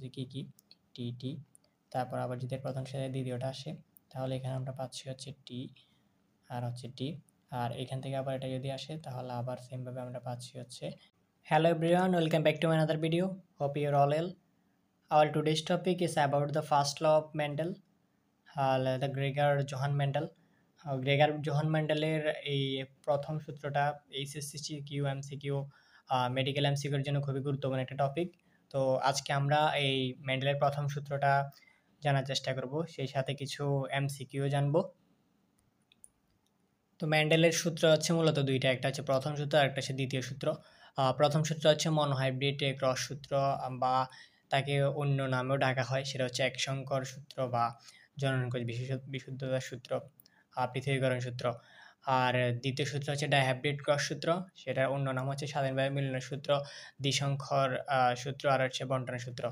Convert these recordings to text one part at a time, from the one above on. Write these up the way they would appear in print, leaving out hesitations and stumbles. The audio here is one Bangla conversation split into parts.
যে কি টি টি, তারপর আবার যদি প্রথম সাথে দ্বিতীয়টা আসে তাহলে এখানে আমরা পাচ্ছি হচ্ছে টি আর হচ্ছে টি, আর এখান থেকে আবার এটা যদি আসে তাহলে আবার সেমভাবে আমরা পাচ্ছি হচ্ছে। Hello everyone, welcome back to another video. Hope you're all well. Our today's topic is about the first law of Mendel, the Gregor Johann Mendel. Gregor Johann মেন্ডেলের এই প্রথম সূত্রটা এইচএসসি কিউ এমসিকিউ মেডিকেল এমসিকিউর জন্য খুবই গুরুত্বপূর্ণ একটা টপিক। তো আজকে আমরা এই মেন্ডেলের প্রথম সূত্রটা জানার চেষ্টা করব, সেই সাথে কিছু এমসিকিউ জানবো। তো মেন্ডেলের সূত্র হচ্ছে মূলত দুইটা, একটা হচ্ছে প্রথম সূত্র আর একটা হচ্ছে দ্বিতীয় সূত্র। প্রথম সূত্র হচ্ছে মনোহাইব্রিড ক্রস সূত্র, বা তাকে অন্য নামেও ডাকা হয়, সেটা হচ্ছে এক সংকর সূত্র বা জননকোষ বিশুদ্ধতার সূত্র, পৃথকীকরণ সূত্র। আর দ্বিতীয় সূত্র হচ্ছে ডাইহাইব্রিড ক্রস সূত্র, সেটার অন্য নাম হচ্ছে স্বাধীনভাবে মিলনের সূত্র, দ্বিসংখ্যর সূত্র আর হচ্ছে বন্টনের সূত্র।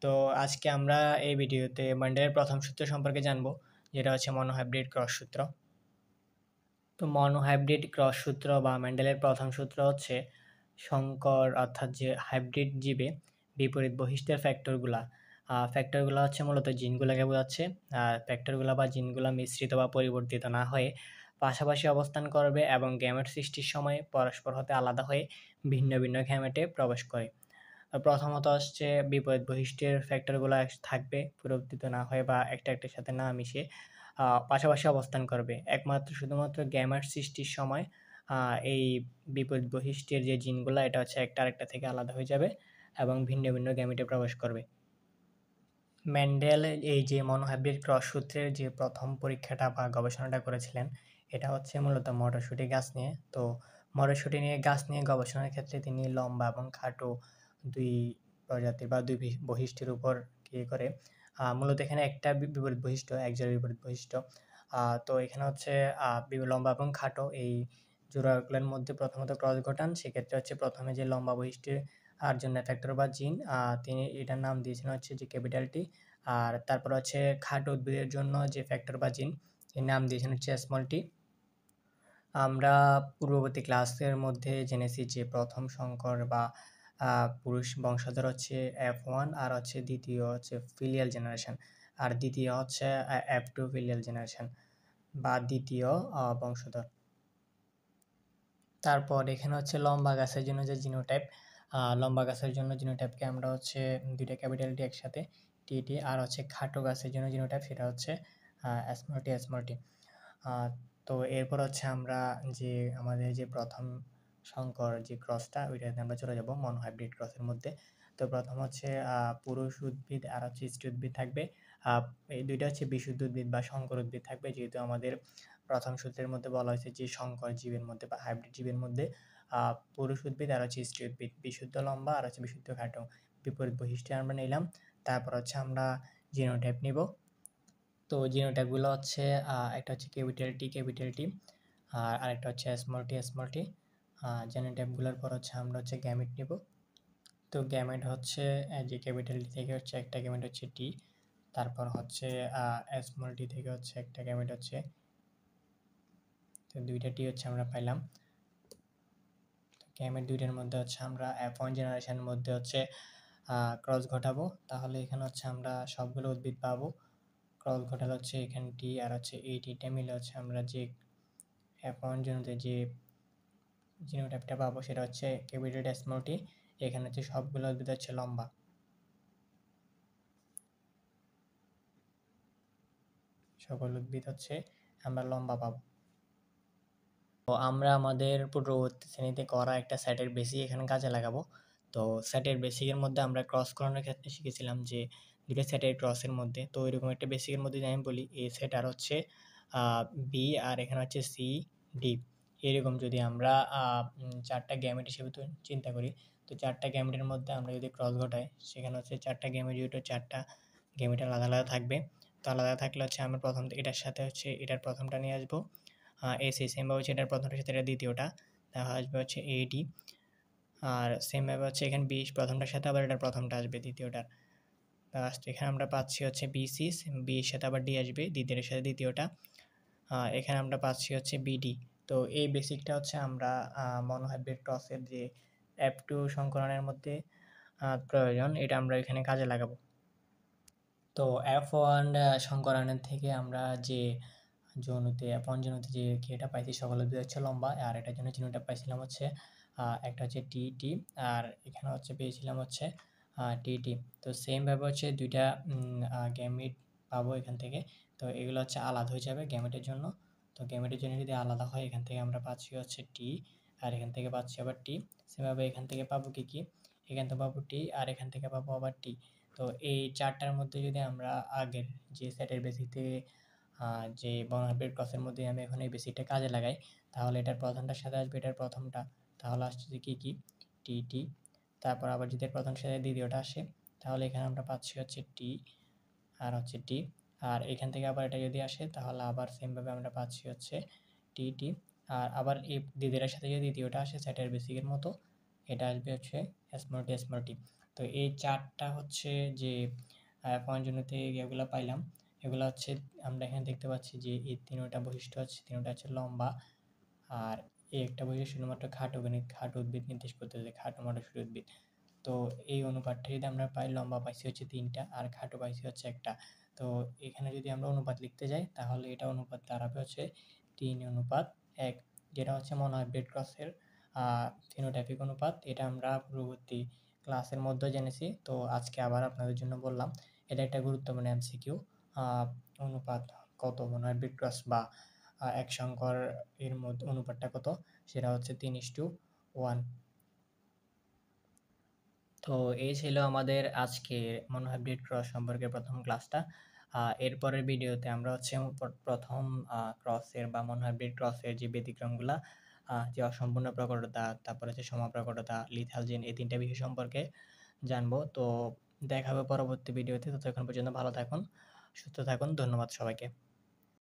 তো আজকে আমরা এই ভিডিওতে মেন্ডেলের প্রথম সূত্র সম্পর্কে জানবো, যেটা হচ্ছে মনোহাইব্রিড ক্রস সূত্র। তো মনোহাইব্রিড ক্রস সূত্র বা মেন্ডেলের প্রথম সূত্র হচ্ছে সংকর অর্থাৎ যে হাইব্রিড জীবে বিপরীত বৈশিষ্ট্যের ফ্যাক্টরগুলো হচ্ছে মূলত জিনগুলোকে বোঝাচ্ছে। আর ফ্যাক্টরগুলো বা জিনগুলো মিশ্রিত বা পরিবর্তিত না হয়ে পাশাপাশি অবস্থান করবে এবং গ্যামেট সৃষ্টির সময় পরস্পর হতে আলাদা হয়ে ভিন্ন ভিন্ন গ্যামেটে প্রবেশ করে। প্রথমত হচ্ছে বিপরীত বৈশিষ্ট্যের ফ্যাক্টরগুলো থাকবে পরিবর্তিত না হয়ে বা একটার সাথে না মিশে পাশাপাশি অবস্থান করবে। শুধুমাত্র গ্যামেট সৃষ্টির সময় এই বিপরীত বৈশিষ্ট্যের যে জিনগুলো, এটা হচ্ছে একটা আরেকটা থেকে আলাদা হয়ে যাবে এবং ভিন্ন ভিন্ন গ্যামেটে প্রবেশ করবে। মেন্ডেল এই যে মনোহাইব্রিড ক্রস সূত্রের যে প্রথম পরীক্ষাটা বা গবেষণাটা করেছিলেন, এটা হচ্ছে মূলত মটরশুঁটি গাছ নিয়ে। তো মটরশুঁটি গাছ নিয়ে গবেষণার ক্ষেত্রে তিনি লম্বা এবং খাটো দুই প্রজাতির বা দুই বৈশিষ্ট্যের উপর করে মূলত এখানে একটা বিপরীত বৈশিষ্ট্য, একজোড়া বিপরীত বৈশিষ্ট্য। তো এখানে হচ্ছে লম্বা এবং খাটো এই জোড়াগুলোর মধ্যে প্রথমত ক্রস ঘটান। সেক্ষেত্রে হচ্ছে প্রথমে যে লম্বা বৈশিষ্ট্যের আর জন্য ফ্যাক্টর বা জিন, তিনি এটার নাম দিয়েছেন হচ্ছে যে ক্যাপিটাল টি। আর তারপর হচ্ছে খাটো উদ্ভিদের জন্য যে ফ্যাক্টর বা জিন, এর নাম দিয়েছেন হচ্ছে স্মল টি। আমরা পূর্ববর্তী ক্লাসের মধ্যে জেনেছি যে প্রথম সংকর বা পুরুষ বংশধর হচ্ছে F1, আর হচ্ছে দ্বিতীয় হচ্ছে ফিলিয়াল জেনারেশন, আর দ্বিতীয় হচ্ছে F2 ফিলিয়াল জেনারেশন বা দ্বিতীয় বংশধর। তারপর এখানে হচ্ছে লম্বা গাছের জন্য যে জিনোটাইপ, লম্বা গাছের জন্য জিনোটাইপকে আমরা হচ্ছে দুইটা ক্যাপিটাল টি একসাথে টি, আর হচ্ছে খাটো গাছের জন্য জিনোটাইপ সেটা হচ্ছে স্মল টি। তো এরপর হচ্ছে আমরা যে আমাদের যে প্রথম সংকর যে ক্রসটা, ওইটাতে আমরা চলে যাব মনোহাইব্রিড ক্রসের মধ্যে। তো প্রথম হচ্ছে পুরুষ উদ্ভিদ আর হচ্ছে স্ত্রী উদ্ভিদ থাকবে। এই দুইটা হচ্ছে বিশুদ্ধ উদ্ভিদ বা সংকর উদ্ভিদ থাকবে, যেহেতু আমাদের প্রথম সূত্রের মধ্যে বলা হয়েছে যে সংকর জীবের মধ্যে বা হাইব্রিড জীবের মধ্যে পুরুষ উদ্ভিদ আর হচ্ছে স্ত্রী উদ্ভিদ, বিশুদ্ধ লম্বা আর হচ্ছে বিশুদ্ধ খাটো, বিপরীত বৈশিষ্ট্য আমরা নিলাম। তারপর হচ্ছে আমরা জিনোটাইপ নিব। তো জিনোটাইপগুলো হচ্ছে একটা হচ্ছে ক্যাপিটাল টি আর আরেকটা হচ্ছে স্মল টি। জিনোটাইপগুলোর পর হচ্ছে আমরা হচ্ছে গ্যামেট নিব। তো গ্যামেট হচ্ছে যে ক্যাপিটাল টি থেকে হচ্ছে একটা গ্যামেট হচ্ছে টি, তারপর হচ্ছে স্মল টি থেকে হচ্ছে একটা গ্যামেট হচ্ছে, তো দুইটা টি হচ্ছে আমরা পাইলাম। গ্যামেট দুইটার মধ্যে হচ্ছে আমরা F1 জেনারেশনের মধ্যে হচ্ছে ক্রস ঘটাবো, তাহলে এখানে হচ্ছে আমরা সবগুলো উদ্ভিদ পাবো। ক্রস ঘটালে হচ্ছে এখানে টি আর হচ্ছে এই টিটা মিলে হচ্ছে আমরা যে F1 জেনাতে যে জিনোটাইপটা পাবো সেটা হচ্ছে ক্যাপিটাল স্মল টি। এখানে হচ্ছে সবগুলো উদ্ভিদ হচ্ছে লম্বা, সকল উদ্ভিদ হচ্ছে আমরা লম্বা পাবো। তো আমরা আমাদের পূর্ববর্তী শ্রেণীতে করা একটা সেটের বেসিক এখানে কাজে লাগাবো। তো সেটের বেসিকের মধ্যে আমরা ক্রস করানোর ক্ষেত্রে শিখেছিলাম যে দুটো সেটের ক্রসের মধ্যে, তো এরকম একটা বেসিকের মধ্যে আমি বলি এ সেট আর হচ্ছে বি, আর এখানে হচ্ছে সি ডি। এরকম যদি আমরা চারটা গ্যামেট হিসেবে তো চিন্তা করি, তো চারটা গ্যামেটের মধ্যে আমরা যদি ক্রস ঘটাই, সেখানে হচ্ছে চারটা গ্যামেট যেহেতু চারটা গ্যামেট আলাদা আলাদা থাকবে। তো আলাদা থাকলে হচ্ছে আমরা প্রথম এটার সাথে হচ্ছে এটার প্রথমটা নিয়ে আসবো, সেমভাবে হচ্ছে এটার প্রথমটার সাথে এটা দ্বিতীয়টা, তাহলে আসবে হচ্ছে এডি। আর সেমভাবে হচ্ছে এখানে প্রথমটার সাথে আবার এটার প্রথমটা আসবে দ্বিতীয়টার। লাস্ট এখানে আমরা পাচ্ছি হচ্ছে বিসি, বির সাথে আবার ডি আসবে দ্বিতীয়টার সাথে দ্বিতীয়টা। এখানে আমরা পাচ্ছি হচ্ছে বিডি। তো এই বেসিকটা হচ্ছে আমরা মনোহাইব্রিড ক্রসের যে F2 সংকরণের মধ্যে প্রয়োজন, এটা আমরা এখানে কাজে লাগাবো। তো F1 সংকরায়নের থেকে আমরা যে যৌনতে F1 যৌনতে যে এটা পাইছি সকলের দুই হচ্ছে লম্বা, আর এটার জন্য চিহ্নটা পাইছিলাম হচ্ছে একটা হচ্ছে টি, আর এখানে হচ্ছে পেয়েছিলাম হচ্ছে টি। তো সেম ভাবে হচ্ছে দুইটা গ্যামেট পাবো এখান থেকে। তো এগুলো হচ্ছে আলাদা হয়ে যাবে গ্যামেটের জন্য। তো গ্যামেটের জন্য যদি আলাদা হয়, এখান থেকে আমরা পাচ্ছি হচ্ছে টি, আর এখান থেকে পাচ্ছি আবার টি। সেভাবে এখান থেকে পাবো কি এখান থেকে পাবো টি, আর এখান থেকে পাবো আবার টি। তো এই চারটার মধ্যে যদি আমরা আগের যে সেটের বেসিতে যে বর্ণহার ক্রসের মধ্যে আমি এখন এই বেসিকটা কাজে লাগাই, তাহলে এটার প্রথমটার সাথে আসবে এটার প্রথমটা, তাহলে আসছে যে কি টি। তারপর আবার যদি এর প্রথমের সাথে দ্বিতীয়টা আসে, তাহলে এখানে আমরা পাচ্ছি হচ্ছে টি আর হচ্ছে টি। আর এখান থেকে আবার এটা যদি আসে, তাহলে আবার সেমভাবে আমরা পাচ্ছি হচ্ছে টি। আর আবার এই দ্বিতীয়টার সাথে যদি দ্বিতীয়টা আসে সেটের বেসিকের মতো, এটা আসবে হচ্ছে স্মল টি। তো এই চারটা হচ্ছে যে পঞ্চমতে এগুলো পাইলাম, এগুলো হচ্ছে আমরা এখানে দেখতে পাচ্ছি যে এই তিনটা বৈশিষ্ট্য আছে, তিনটা হচ্ছে লম্বা, আর এই একটা বৈশিষ্ট্য শুধুমাত্র খাটো উদ্ভিদ নির্দেশ করতেছে, খাটো মটরশুঁটি উদ্ভিদ। তো এই অনুপাতটা যদি আমরা পাই, লম্বা পাইছি হচ্ছে ৩টা আর খাটো পাইছি হচ্ছে একটা। তো এখানে যদি আমরা অনুপাত লিখতে যাই, তাহলে এটা অনুপাত দাঁড়াবে হচ্ছে ৩:১, যেটা হচ্ছে মনোহাইব্রিড ক্রসের ফিনোটাইপিক অনুপাত। এটা আমরা পূর্ববর্তী ক্লাসের মধ্যে জেনেছি, তো আজকে আবার আপনাদের জন্য বললাম। এটা একটা গুরুত্বপূর্ণ এমসিকিউ। অনুপাত কত মনোহাইব্রিড ক্রস বা এক সংকর এর মধ্যে অনুপাতটা কত, সেটা হচ্ছে 3:1। তো এই ছিল আমাদের আজকে মনোহাইব্রিড ক্রস সম্পর্কে প্রথম ক্লাসটা। এরপরের ভিডিওতে আমরা হচ্ছে প্রথম ক্রসের বা মনোহাইব্রিড ক্রসের যে ব্যতিক্রমগুলা, যে অসম্পূর্ণ প্রকটতা, তারপরে হচ্ছে সমপ্রকটতা, লিথাল জিন, এই তিনটা বিষয় সম্পর্কে জানবো। তো দেখা হবে পরবর্তী ভিডিওতে। ততক্ষণ পর্যন্ত ভালো থাকুন, সুস্থ থাকুন। ধন্যবাদ সবাইকে।